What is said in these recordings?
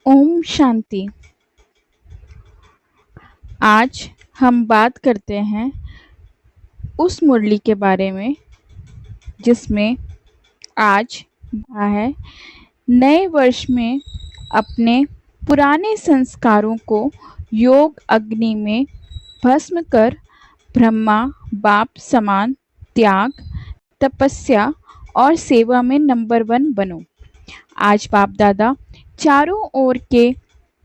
ओम शांति। आज हम बात करते हैं उस मुरली के बारे में जिसमें आज है नए वर्ष में अपने पुराने संस्कारों को योग अग्नि में भस्म कर ब्रह्मा बाप समान त्याग, तपस्या और सेवा में नंबर 1 बनो। आज बाप दादा चारों ओर के,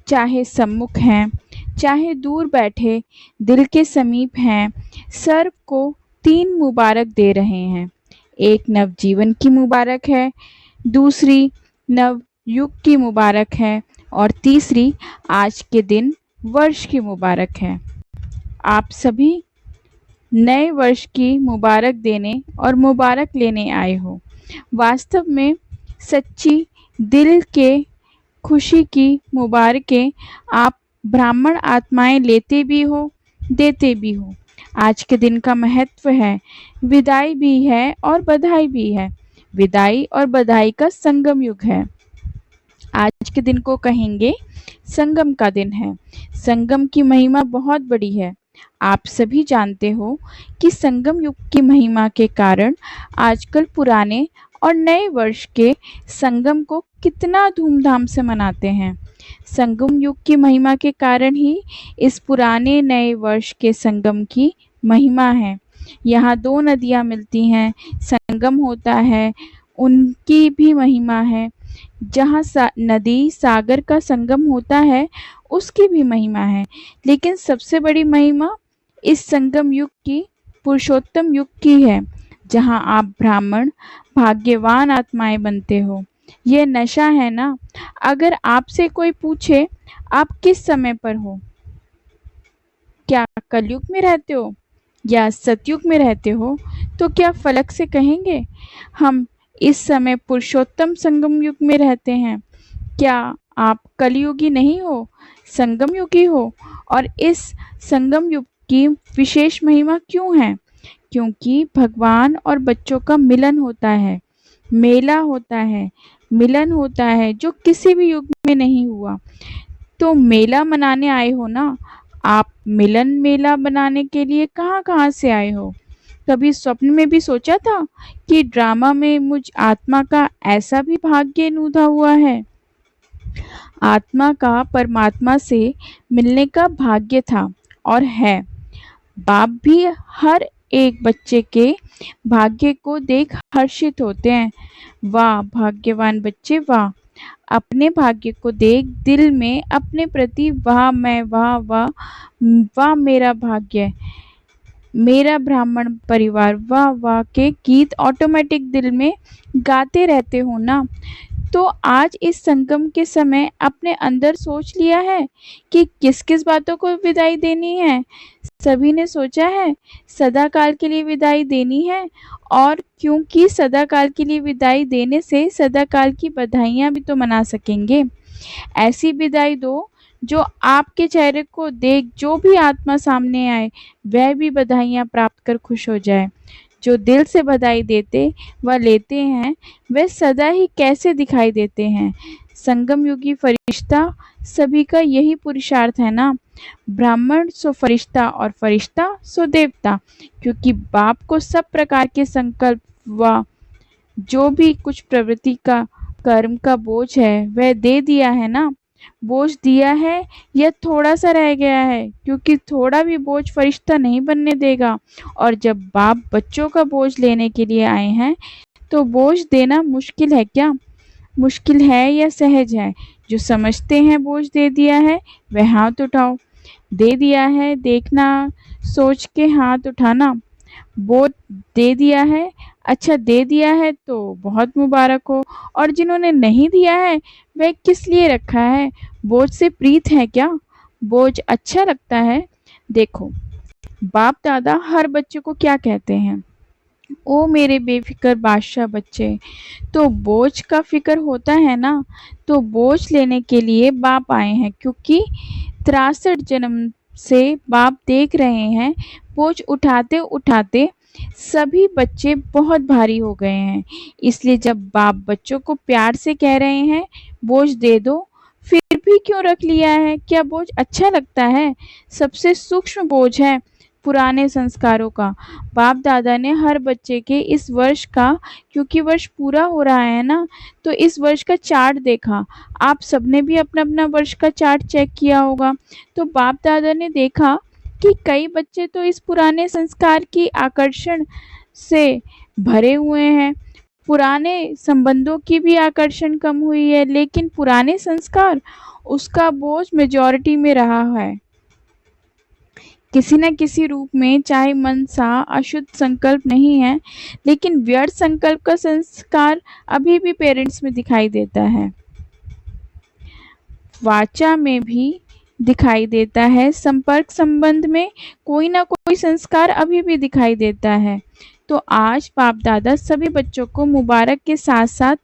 चाहे सम्मुख हैं चाहे दूर बैठे दिल के समीप हैं, सर्व को 3 मुबारक दे रहे हैं। एक नवजीवन की मुबारक है, दूसरी नव युग की मुबारक है और तीसरी आज के दिन वर्ष की मुबारक है। आप सभी नए वर्ष की मुबारक देने और मुबारक लेने आए हो। वास्तव में सच्ची दिल के खुशी की मुबारकें आप ब्राह्मण आत्माएं लेते भी हो, देते भी हो। आज के दिन का महत्व है, विदाई भी है और बधाई भी है। विदाई और बधाई का संगम युग है। आज के दिन को कहेंगे संगम का दिन है। संगम की महिमा बहुत बड़ी है। आप सभी जानते हो कि संगम युग की महिमा के कारण आजकल पुराने और नए वर्ष के संगम को कितना धूमधाम से मनाते हैं। संगम युग की महिमा के कारण ही इस पुराने नए वर्ष के संगम की महिमा है। यहाँ 2 नदियाँ मिलती हैं, संगम होता है, उनकी भी महिमा है। जहाँ नदी सागर का संगम होता है, उसकी भी महिमा है। लेकिन सबसे बड़ी महिमा इस संगम युग की, पुरुषोत्तम युग की है, जहाँ आप ब्राह्मण भाग्यवान आत्माएं बनते हो। ये नशा है ना। अगर आपसे कोई पूछे आप किस समय पर हो, क्या कलयुग में रहते हो या सतयुग में रहते हो, तो क्या फलक से कहेंगे हम इस समय पुरुषोत्तम संगम युग में रहते हैं। क्या आप कलयुगी नहीं हो, संगम युगी हो। और इस संगम युग की विशेष महिमा क्यों है? क्योंकि भगवान और बच्चों का मिलन होता है, मेला होता है, मिलन होता है जो किसी भी युग में नहीं हुआ। तो मेला मनाने आए हो ना आप। मिलन मेला बनाने के लिए कहाँ कहाँ से आए हो? कभी स्वप्न में भी सोचा था कि ड्रामा में मुझ आत्मा का ऐसा भी भाग्य नूधा हुआ है? आत्मा का परमात्मा से मिलने का भाग्य था और है। बाप भी हर एक बच्चे के भाग्य को देख हर्षित होते हैं। वाह भाग्यवान बच्चे, वाह। अपने भाग्य को देख दिल में अपने प्रति वाह मैं, वाह वाह वाह मेरा भाग्य, मेरा ब्राह्मण परिवार, वाह वाह के गीत ऑटोमेटिक दिल में गाते रहते हो ना। तो आज इस संगम के समय अपने अंदर सोच लिया है कि किस किस बातों को विदाई देनी है। सभी ने सोचा है सदा काल के लिए विदाई देनी है। और क्योंकि सदा काल के लिए विदाई देने से सदा काल की बधाइयाँ भी तो मना सकेंगे। ऐसी विदाई दो जो आपके चेहरे को देख जो भी आत्मा सामने आए वह भी बधाइयाँ प्राप्त कर खुश हो जाए। जो दिल से बधाई देते व लेते हैं वे सदा ही कैसे दिखाई देते हैं। संगम युगी फरिश्ता सभी का यही पुरुषार्थ है ना। ब्राह्मण सो फरिश्ता और फरिश्ता सो देवता। क्योंकि बाप को सब प्रकार के संकल्प व जो भी कुछ प्रवृत्ति का कर्म का बोझ है वह दे दिया है ना। बोझ दिया है या थोड़ा सा रह गया है, क्योंकि थोड़ा भी बोझ फरिश्ता नहीं बनने देगा। और जब बाप बच्चों का बोझ लेने के लिए आए हैं तो बोझ देना मुश्किल है क्या? मुश्किल है या सहज है? जो समझते हैं बोझ दे दिया है वह हाथ उठाओ। दे दिया है देखना, सोच के हाथ उठाना। बोझ दे दिया है, अच्छा दे दिया है तो बहुत मुबारक हो। और जिन्होंने नहीं दिया है वह किस लिए रखा है? बोझ से प्रीत है क्या? बोझ अच्छा लगता है? देखो बाप दादा हर बच्चे को क्या कहते हैं, ओ मेरे बेफिक्र बादशाह बच्चे। तो बोझ का फिक्र होता है ना। तो बोझ लेने के लिए बाप आए हैं, क्योंकि 63 जन्म से बाप देख रहे हैं बोझ उठाते उठाते सभी बच्चे बहुत भारी हो गए हैं। इसलिए जब बाप बच्चों को प्यार से कह रहे हैं बोझ दे दो, फिर भी क्यों रख लिया है? क्या बोझ अच्छा लगता है? सबसे सूक्ष्म बोझ है पुराने संस्कारों का। बाप दादा ने हर बच्चे के इस वर्ष का, क्योंकि वर्ष पूरा हो रहा है ना, तो इस वर्ष का चार्ट देखा। आप सबने भी अपना अपना वर्ष का चार्ट चेक किया होगा। तो बाप दादा ने देखा कि कई बच्चे तो इस पुराने संस्कार की आकर्षण से भरे हुए हैं। पुराने संबंधों की भी आकर्षण कम हुई है, लेकिन पुराने संस्कार, उसका बोझ मेजॉरिटी में रहा है। किसी न किसी रूप में, चाहे मन सा अशुद्ध संकल्प नहीं है, लेकिन व्यर्थ संकल्प का संस्कार अभी भी पेरेंट्स में दिखाई देता है, वाचा में भी दिखाई देता है, संपर्क संबंध में कोई ना कोई संस्कार अभी भी दिखाई देता है। तो आज बाप दादा सभी बच्चों को मुबारक के साथ साथ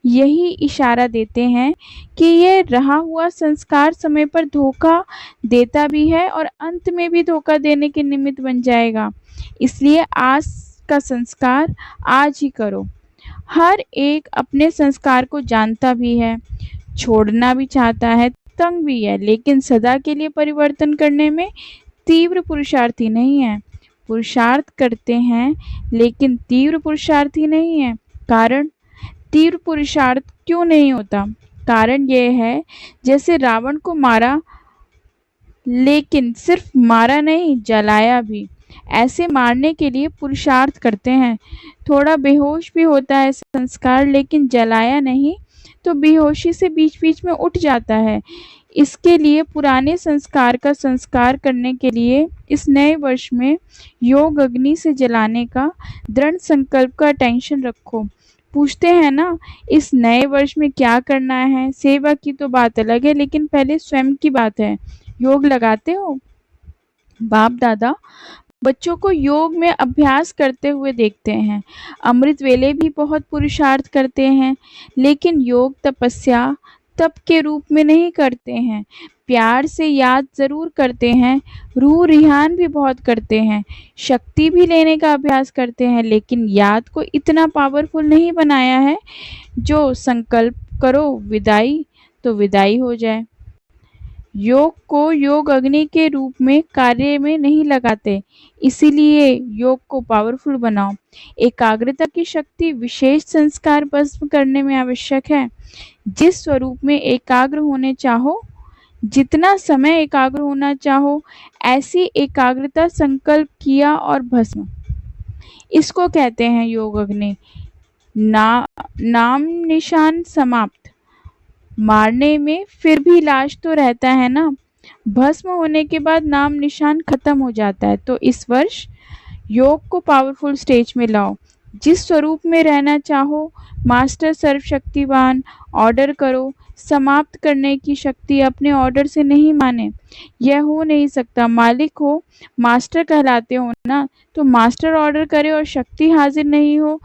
यही इशारा देते हैं कि ये रहा हुआ संस्कार समय पर धोखा देता भी है और अंत में भी धोखा देने के निमित्त बन जाएगा। इसलिए आज का संस्कार आज ही करो। हर एक अपने संस्कार को जानता भी है, छोड़ना भी चाहता है, तंग भी है, लेकिन सदा के लिए परिवर्तन करने में तीव्र पुरुषार्थी नहीं है। पुरुषार्थ करते हैं लेकिन तीव्र पुरुषार्थी नहीं है। कारण, तीव्र पुरुषार्थ क्यों नहीं होता? कारण यह है, जैसे रावण को मारा, लेकिन सिर्फ मारा नहीं, जलाया भी। ऐसे मारने के लिए पुरुषार्थ करते हैं। थोड़ा बेहोश भी होता है संस्कार, लेकिन जलाया नहीं तो बेहोशी से बीच बीच में उठ जाता है। इसके लिए पुराने संस्कार का संस्कार करने के लिए इस नए वर्ष में योग अग्नि से जलाने का दृढ़ संकल्प का टेंशन रखो। पूछते हैं ना, इस नए वर्ष में क्या करना है? सेवा की तो बात अलग है, लेकिन पहले स्वयं की बात है। योग लगाते हो? बाप दादा बच्चों को योग में अभ्यास करते हुए देखते हैं। अमृत वेले भी बहुत पुरुषार्थ करते हैं, लेकिन योग तपस्या तप के रूप में नहीं करते हैं। प्यार से याद जरूर करते हैं, रूह रिहान भी बहुत करते हैं, शक्ति भी लेने का अभ्यास करते हैं, लेकिन याद को इतना पावरफुल नहीं बनाया है जो संकल्प करो विदाई तो विदाई हो जाए। योग को योग अग्नि के रूप में कार्य में नहीं लगाते, इसीलिए योग को पावरफुल बनाओ। एकाग्रता की शक्ति विशेष संस्कार भस्म करने में आवश्यक है। जिस स्वरूप में एकाग्र होने चाहो, जितना समय एकाग्र होना चाहो, ऐसी एकाग्रता संकल्प किया और भस्म, इसको कहते हैं योग अग्नि। नाम निशान समाप्त। मारने में फिर भी लाश तो रहता है ना, भस्म होने के बाद नाम निशान खत्म हो जाता है। तो इस वर्ष योग को पावरफुल स्टेज में लाओ। जिस स्वरूप में रहना चाहो, मास्टर सर्वशक्तिवान, ऑर्डर करो। समाप्त करने की शक्ति अपने ऑर्डर से नहीं माने, यह हो नहीं सकता। मालिक हो, मास्टर कहलाते हो ना, तो मास्टर ऑर्डर करे और शक्ति हाजिर नहीं हो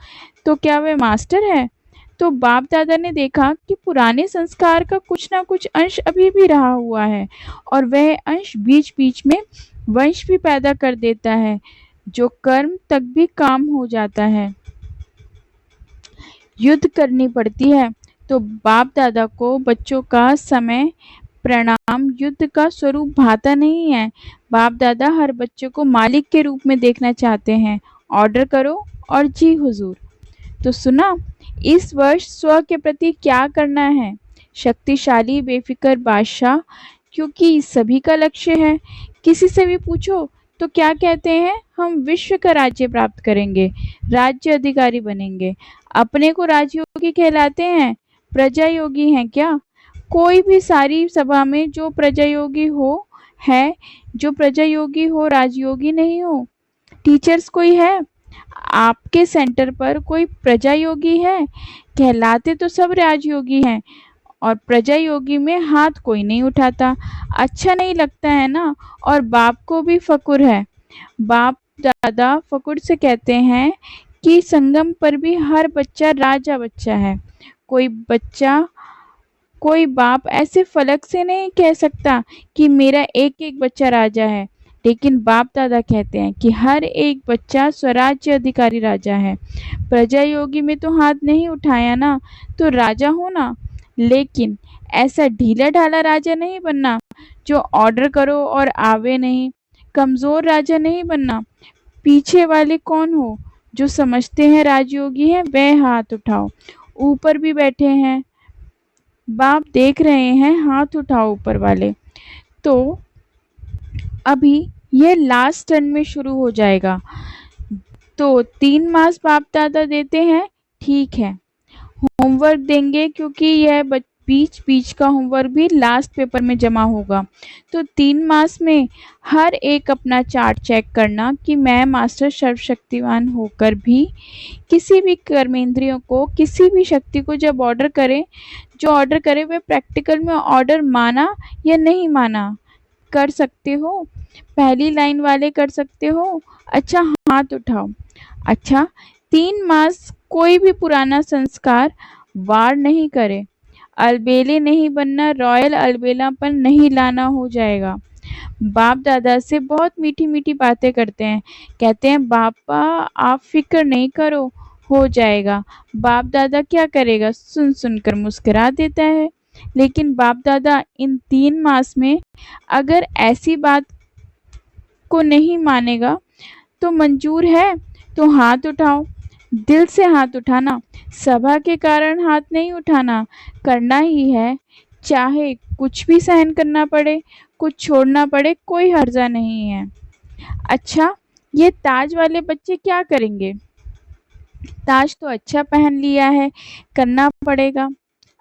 तो क्या वह मास्टर है? तो बाप दादा ने देखा कि पुराने संस्कार का कुछ ना कुछ अंश अभी भी रहा हुआ है, और वह अंश बीच बीच में वंश भी पैदा कर देता है, जो कर्म तक भी काम हो जाता है। युद्ध करनी पड़ती है। तो बाप दादा को बच्चों का समय प्रणाम युद्ध का स्वरूप भाता नहीं है। बाप दादा हर बच्चे को मालिक के रूप में देखना चाहते हैं। ऑर्डर करो और जी हुजूर। तो सुना, इस वर्ष स्व के प्रति क्या करना है? शक्तिशाली बेफिक्र बादशाह, क्योंकि सभी का लक्ष्य है। किसी से भी पूछो तो क्या कहते हैं? हम विश्व का राज्य प्राप्त करेंगे, राज्य अधिकारी बनेंगे। अपने को राजयोगी कहलाते हैं, प्रजा योगी हैं क्या? कोई भी सारी सभा में जो प्रजा योगी हो है, जो प्रजा योगी हो राजयोगी नहीं हो। टीचर्स कोई है आपके सेंटर पर? कोई प्रजा योगी है? कहलाते तो सब राजयोगी हैं, और प्रजा योगी में हाथ कोई नहीं उठाता। अच्छा नहीं लगता है ना? और बाप को भी फकुर है। बाप दादा फकुर से कहते हैं कि संगम पर भी हर बच्चा राजा बच्चा है। कोई बाप ऐसे फलक से नहीं कह सकता कि मेरा एक एक बच्चा राजा है, लेकिन बाप दादा कहते हैं कि हर एक बच्चा स्वराज्य अधिकारी राजा है। प्रजा योगी में तो हाथ नहीं उठाया ना, तो राजा हो ना। लेकिन ऐसा ढीला ढाला राजा नहीं बनना जो ऑर्डर करो और आवे नहीं। कमजोर राजा नहीं बनना। पीछे वाले कौन हो? जो समझते हैं राजयोगी है वह हाथ उठाओ। ऊपर भी बैठे हैं, बाप देख रहे हैं, हाथ उठाओ ऊपर वाले। तो अभी ये लास्ट टर्न में शुरू हो जाएगा। तो 3 मास बाप दादा देते हैं, ठीक है। होमवर्क देंगे क्योंकि यह बीच बीच का होमवर्क भी लास्ट पेपर में जमा होगा। तो 3 मास में हर एक अपना चार्ट चेक करना कि मैं मास्टर सर्वशक्तिवान होकर भी किसी भी कर्मेंद्रियों को, किसी भी शक्ति को जब ऑर्डर करे, जो ऑर्डर करे वह प्रैक्टिकल में ऑर्डर माना या नहीं माना। कर सकते हो? पहली लाइन वाले कर सकते हो? अच्छा हाथ उठाओ। अच्छा, 3 मास कोई भी पुराना संस्कार वार नहीं करे। अलबेले नहीं बनना, रॉयल अलबेलापन नहीं लाना हो जाएगा। बाप दादा से बहुत मीठी मीठी बातें करते हैं, कहते हैं बापा आप फिक्र नहीं करो, हो जाएगा। बाप दादा क्या करेगा? सुन सुनकर मुस्कुरा देता है। लेकिन बाप दादा इन 3 मास में अगर ऐसी बात को नहीं मानेगा तो मंजूर है तो हाथ उठाओ। दिल से हाथ उठाना, सभा के कारण हाथ नहीं उठाना। करना ही है, चाहे कुछ भी सहन करना पड़े, कुछ छोड़ना पड़े, कोई हर्जा नहीं है। अच्छा, ये ताज वाले बच्चे क्या करेंगे? ताज तो अच्छा पहन लिया है, करना पड़ेगा।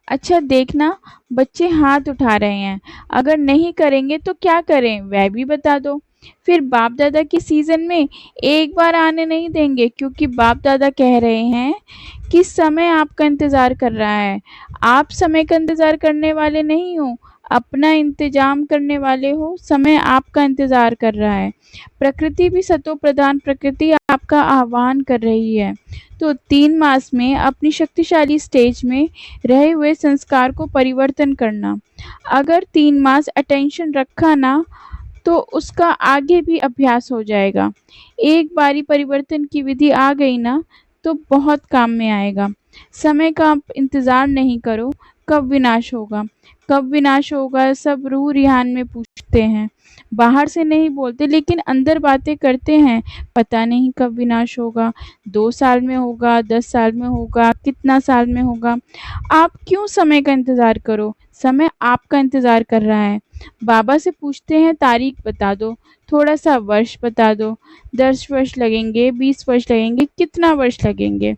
अच्छा देखना, बच्चे हाथ उठा रहे हैं, अगर नहीं करेंगे तो क्या करें वह भी बता दो। फिर बाप दादा की सीजन में एक बार आने नहीं देंगे, क्योंकि बाप दादा कह रहे हैं कि समय आपका इंतज़ार कर रहा है। आप समय का इंतज़ार करने वाले नहीं हो, अपना इंतजाम करने वाले हो। समय आपका इंतज़ार कर रहा है। प्रकृति भी सतो प्रधान प्रकृति आपका आह्वान कर रही है। तो 3 मास में अपनी शक्तिशाली स्टेज में रहे हुए संस्कार को परिवर्तन करना। अगर 3 मास अटेंशन रखा ना तो उसका आगे भी अभ्यास हो जाएगा। एक बारी परिवर्तन की विधि आ गई ना तो बहुत काम में आएगा। समय का आप इंतज़ार नहीं करो, कब विनाश होगा, कब विनाश होगा सब रूह रिहान में पूछते हैं। बाहर से नहीं बोलते लेकिन अंदर बातें करते हैं, पता नहीं कब विनाश होगा। 2 साल में होगा, 10 साल में होगा, कितना साल में होगा। आप क्यों समय का इंतज़ार करो, समय आपका इंतज़ार कर रहा है। बाबा से पूछते हैं तारीख बता दो, थोड़ा सा वर्ष बता दो, 10 वर्ष लगेंगे, 20 वर्ष लगेंगे, कितना वर्ष लगेंगे।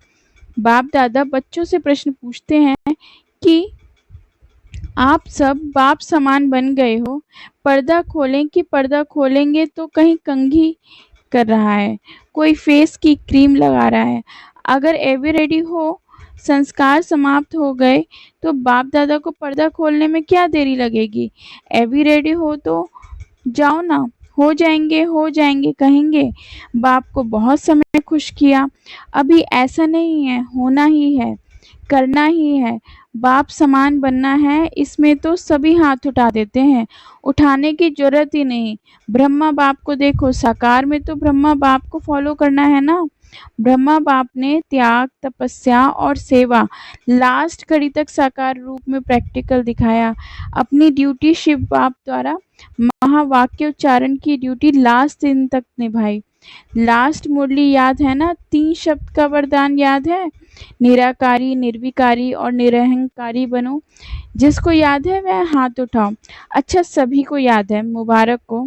बाप दादा बच्चों से प्रश्न पूछते हैं कि आप सब बाप समान बन गए हो, पर्दा खोलें कि पर्दा खोलेंगे तो कहीं कंघी कर रहा है, कोई फेस की क्रीम लगा रहा है। अगर एवी रेडी हो, संस्कार समाप्त हो गए तो बाप दादा को पर्दा खोलने में क्या देरी लगेगी। एवी रेडी हो तो जाओ ना, हो जाएंगे कहेंगे। बाप को बहुत समय खुश किया, अभी ऐसा नहीं है, होना ही है, करना ही है। बाप समान बनना है, इसमें तो सभी हाथ उठा देते हैं, उठाने की जरूरत ही नहीं। ब्रह्मा बाप को देखो, साकार में तो ब्रह्मा बाप को फॉलो करना है ना। ब्रह्मा बाप ने त्याग, तपस्या और सेवा लास्ट घड़ी तक साकार रूप में प्रैक्टिकल दिखाया। अपनी ड्यूटी शिव बाप द्वारा महावाक्य उच्चारण की ड्यूटी लास्ट दिन तक निभाई। लास्ट मुरली याद है ना? 3 शब्द का वरदान याद है? निराकारी, निर्विकारी और निरहंकारी बनो। जिसको याद है वह हाथ उठाओ। अच्छा सभी को याद है, मुबारक को।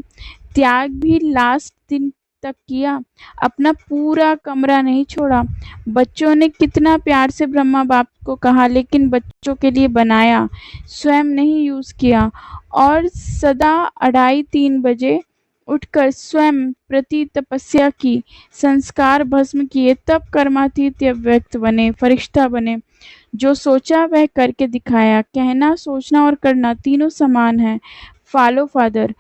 त्याग भी लास्ट दिन तक किया, अपना पूरा कमरा नहीं छोड़ा। बच्चों ने कितना प्यार से ब्रह्मा बाप को कहा, लेकिन बच्चों के लिए बनाया, स्वयं नहीं यूज़ किया। और सदा 2:30-3 बजे उठकर स्वयं प्रति तपस्या की, संस्कार भस्म किए, तब कर्मातीत व्यक्त बने, फरिश्ता बने। जो सोचा वह करके दिखाया। कहना, सोचना और करना तीनों समान है। Follow father.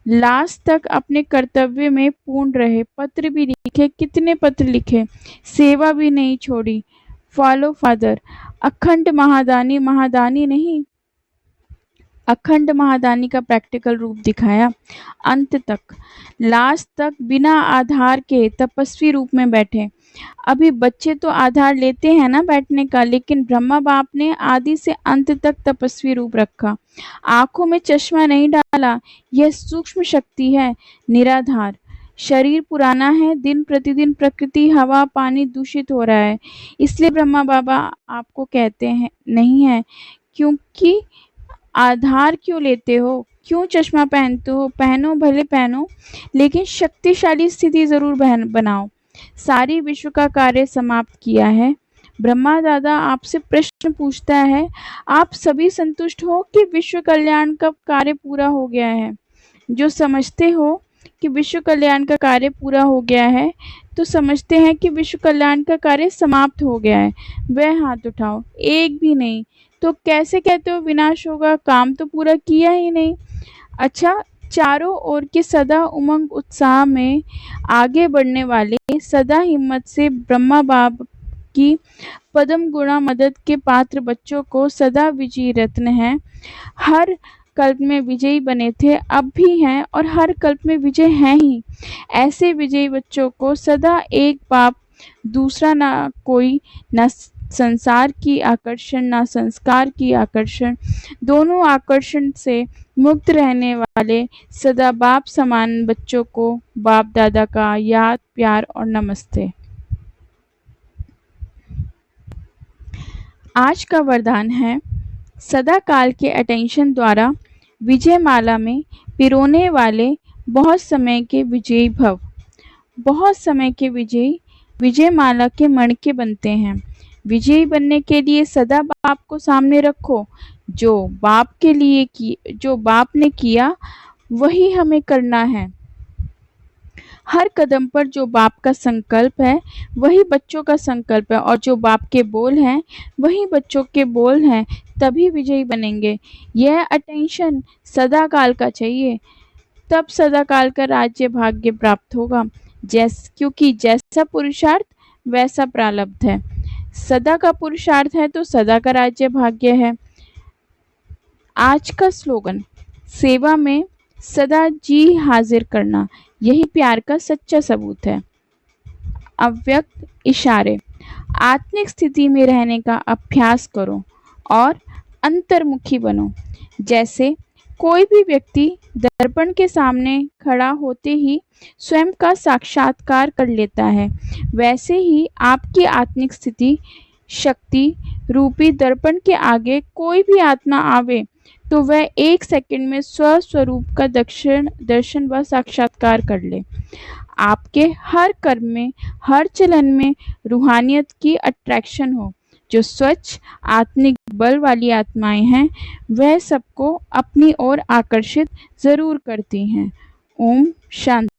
लास्ट तक अपने कर्तव्य में पूर्ण रहे। पत्र भी लिखे, कितने पत्र लिखे, सेवा भी नहीं छोड़ी। Follow father. अखंड महादानी, महादानी नहीं, अखंड महादानी का प्रैक्टिकल रूप दिखाया। अंत तक, लास्ट तक बिना आधार के तपस्वी रूप में बैठे। अभी बच्चे तो आधार लेते हैं ना बैठने का, लेकिन ब्रह्मा बाप ने आदि से अंत तक तपस्वी रूप रखा। आंखों में चश्मा नहीं डाला। यह सूक्ष्म शक्ति है, निराधार। शरीर पुराना है, दिन प्रतिदिन प्रकृति, हवा, पानी दूषित हो रहा है। इसलिए ब्रह्मा बाबा आपको कहते हैं नहीं है, क्योंकि आधार क्यों लेते हो, क्यों चश्मा पहनते हो? पहनो, भले पहनो, लेकिन शक्तिशाली स्थिति जरूर बनाओ। सारी विश्व का कार्य समाप्त किया है। ब्रह्मा दादा आपसे प्रश्न पूछता है, आप सभी संतुष्ट हो कि विश्व कल्याण का कार्य पूरा हो गया है? जो समझते हो कि विश्व कल्याण का कार्य पूरा हो गया है, तो समझते हैं कि विश्व कल्याण का कार्य समाप्त हो गया है, वह हाथ उठाओ। एक भी नहीं। तो कैसे कहते हो विनाश होगा? काम तो पूरा किया ही नहीं। अच्छा, चारों ओर के सदा उमंग उत्साह में आगे बढ़ने वाले, सदा हिम्मत से ब्रह्मा बाप की पदम गुणा मदद के पात्र बच्चों को सदा विजयी रत्न है। हर कल्प में विजयी बने थे, अब भी हैं, और हर कल्प में विजय हैं ही। ऐसे विजयी बच्चों को सदा एक बाप, दूसरा ना कोई, ना संसार की आकर्षण, ना संस्कार की आकर्षण, दोनों आकर्षण से मुक्त रहने वाले सदा बाप समान बच्चों को बाप दादा का याद, प्यार और नमस्ते। आज का वरदान है, सदा काल के अटेंशन द्वारा विजय माला में पिरोने वाले बहुत समय के विजयी भव। बहुत समय के विजयी विजय माला के मणके बनते हैं। विजयी बनने के लिए सदा बाप को सामने रखो। जो बाप ने किया वही हमें करना है। हर कदम पर जो बाप का संकल्प है वही बच्चों का संकल्प है, और जो बाप के बोल हैं वही बच्चों के बोल हैं। तभी विजयी बनेंगे। यह अटेंशन सदा काल का चाहिए, तब सदा काल का राज्य भाग्य प्राप्त होगा। क्योंकि जैसा पुरुषार्थ वैसा प्रारब्ध है। सदा का पुरुषार्थ है तो सदा का राज्य भाग्य है। आज का स्लोगन, सेवा में सदा जी हाजिर करना, यही प्यार का सच्चा सबूत है। अव्यक्त इशारे, आत्मिक स्थिति में रहने का अभ्यास करो और अंतर्मुखी बनो। जैसे कोई भी व्यक्ति दर्पण के सामने खड़ा होते ही स्वयं का साक्षात्कार कर लेता है, वैसे ही आपकी आत्मिक स्थिति शक्ति रूपी दर्पण के आगे कोई भी आत्मा आवे तो वह 1 सेकंड में स्वस्वरूप का दर्शन व साक्षात्कार कर ले। आपके हर कर्म में, हर चलन में रूहानियत की अट्रैक्शन हो। जो स्वच्छ आत्मिक बल वाली आत्माएं हैं वह सबको अपनी ओर आकर्षित जरूर करती हैं। ओम शांति।